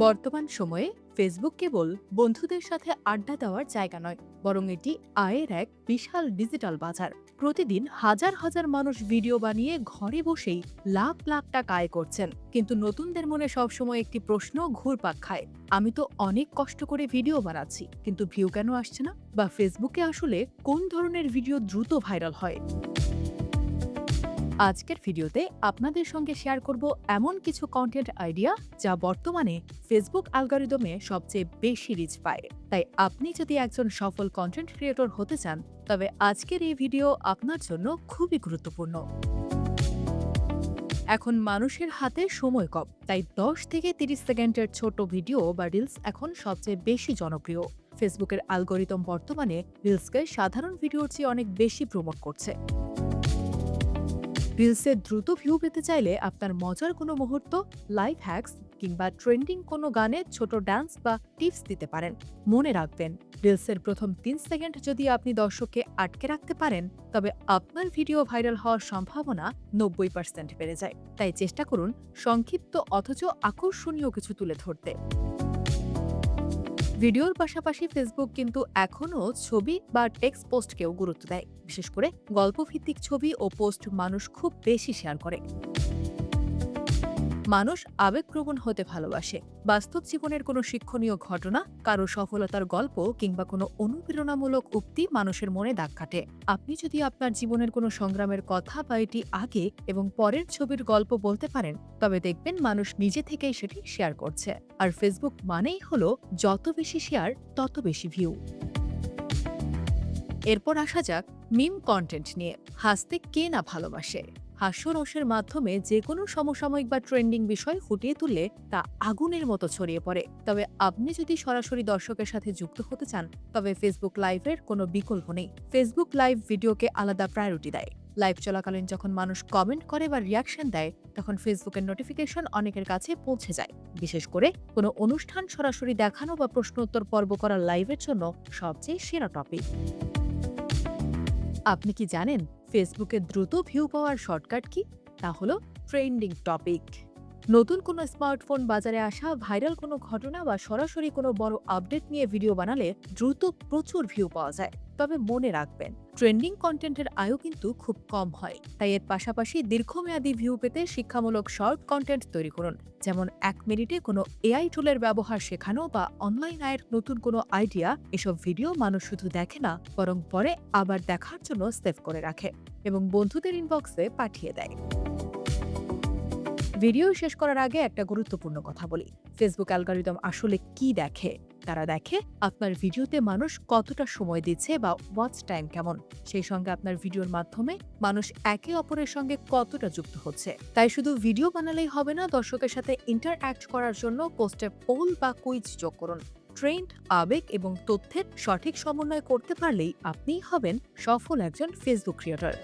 বর্তমান সময়ে ফেসবুক কেবল বন্ধুদের সাথে আড্ডা দেওয়ার জায়গা নয়, বরং এটি আয়ের এক বিশাল ডিজিটাল বাজার। প্রতিদিন হাজার হাজার মানুষ ভিডিও বানিয়ে ঘরে বসেই লাখ লাখ টাকা আয় করছেন। কিন্তু নতুনদের মনে সবসময় একটি প্রশ্ন ঘুরপাক খায়, আমি তো অনেক কষ্ট করে ভিডিও বানাচ্ছি, কিন্তু ভিউ কেন আসছে না? বা ফেসবুকে আসলে কোন ধরনের ভিডিও দ্রুত ভাইরাল হয়? আজকের ভিডিওতে আপনাদের সঙ্গে শেয়ার করব এমন কিছু কন্টেন্ট আইডিয়া যা বর্তমানে ফেসবুক অ্যালগরিদমে সবচেয়ে বেশি রিচ পায়। তাই আপনি যদি একজন সফল কন্টেন্ট ক্রিয়েটর হতে চান, তবে আজকের এই ভিডিও আপনার জন্য খুবই গুরুত্বপূর্ণ। এখন মানুষের হাতে সময় কম, তাই 10 থেকে 30 সেকেন্ডের ছোট ভিডিও বা রিলস এখন সবচেয়ে বেশি জনপ্রিয়। ফেসবুকের অ্যালগরিদম বর্তমানে রিলসকে সাধারণ ভিডিওর চেয়ে অনেক বেশি প্রমোট করছে। রিলসে দ্রুত ভিউ পেতে চাইলে আপনার মজার কোনো মুহূর্ত, লাইফ হ্যাকস কিংবা ট্রেন্ডিং কোনো গানে ছোট ডান্স বা টিপস দিতে পারেন। মনে রাখবেন, রিলসের প্রথম 3 সেকেন্ড যদি আপনি দর্শককে আটকে রাখতে পারেন, তবে আপনার ভিডিও ভাইরাল হওয়ার সম্ভাবনা 90% বেড়ে যায়। তাই চেষ্টা করুন সংক্ষিপ্ত অথচ আকর্ষণীয় কিছু তুলে ধরতে। ভিডিওর পাশাপাশি ফেসবুক কিন্তু এখনও ছবি বা টেক্সট পোস্টকেও গুরুত্ব দেয়। বিশেষ করে গল্পভিত্তিক ছবি ও পোস্ট মানুষ খুব বেশি শেয়ার করে। মানুষ আবেগপ্রবণ হতে ভালোবাসে। বাস্তব জীবনের কোনো শিক্ষণীয় ঘটনা, কারো সফলতার গল্প কিংবা কোনো অনুপ্রেরণামূলক উক্তি মানুষের মনে দাগ কাটে। আপনি যদি আপনার জীবনের কোনো সংগ্রামের কথা বা এটি আগে এবং পরের ছবির গল্প বলতে পারেন, তবে দেখবেন মানুষ নিজে থেকেই সেটি শেয়ার করছে। আর ফেসবুক মানেই হলো যত বেশি শেয়ার তত বেশি ভিউ। এরপর আসা যাক মিম কন্টেন্ট নিয়ে। হাসতে কে না ভালোবাসে? হাস্যরসের মাধ্যমে যে কোনো সমসাময়িক বা ট্রেন্ডিং বিষয় ফুটিয়ে তুললে তা আগুনের মতো ছড়িয়ে পড়ে। তবে আপনি যদি সরাসরি দর্শকের সাথে যুক্ত হতে চান, তবে ফেসবুক লাইভের কোনো বিকল্প নেই। ফেসবুক লাইভ ভিডিওকে আলাদা প্রায়োরিটি দেয়। লাইভ চলাকালীন যখন মানুষ কমেন্ট করে বা রিয়াকশন দেয়, তখন ফেসবুকের নোটিফিকেশন অনেকের কাছে পৌঁছে যায়। বিশেষ করে কোনো অনুষ্ঠান সরাসরি দেখানো বা প্রশ্ন উত্তর পর্ব করা লাইভের জন্য সবচেয়ে সেরা টপিক। আপনি কি জানেন ফেসবুকে দ্রুত ভিউ পাওয়ার শর্টকাট কি? তা হলো ট্রেন্ডিং টপিক। নতুন কোনো স্মার্টফোন বাজারে আসা, ভাইরাল কোনো ঘটনা বা সরাসরি কোনো বড় আপডেট নিয়ে ভিডিও বানালে দ্রুত প্রচুর ভিউ পাওয়া যায়। তবে মনে রাখবেন, ট্রেন্ডিং কন্টেন্টের আয়ও কিন্তু খুব কম হয়। তাই এর পাশাপাশি দীর্ঘমেয়াদী ভিউ পেতে শিক্ষামূলক শর্ট কন্টেন্ট তৈরি করুন। যেমন 1 মিনিটে কোনো এআই টুলের ব্যবহার শেখানো বা অনলাইন আয়ের নতুন কোনো আইডিয়া। এসব ভিডিও মানুষ শুধু দেখে না, বরং পরে আবার দেখার জন্য সেভ করে রাখে এবং বন্ধুদের ইনবক্সে পাঠিয়ে দেয়। ভিডিও শেষ করার আগে একটা গুরুত্বপূর্ণ কথা বলি। ফেসবুক অ্যালগরিদম আসলে কি দেখে? তারা দেখে আপনার ভিডিওতে মানুষ কতটা সময় দিচ্ছে বা ওয়াচ টাইম কেমন। সেই সঙ্গে আপনার ভিডিওর মাধ্যমে মানুষ একে অপরের সঙ্গে কতটা যুক্ত হচ্ছে। তাই শুধু ভিডিও বানালেই হবে না, দর্শকের সাথে ইন্টারঅ্যাক্ট করার জন্য পোস্টে পোল বা কুইজ যোগ করুন। ট্রেন্ড, আবেগ এবং তথ্যের সঠিক সমন্বয় করতে পারলেই আপনিই হবেন সফল একজন ফেসবুক ক্রিয়েটর।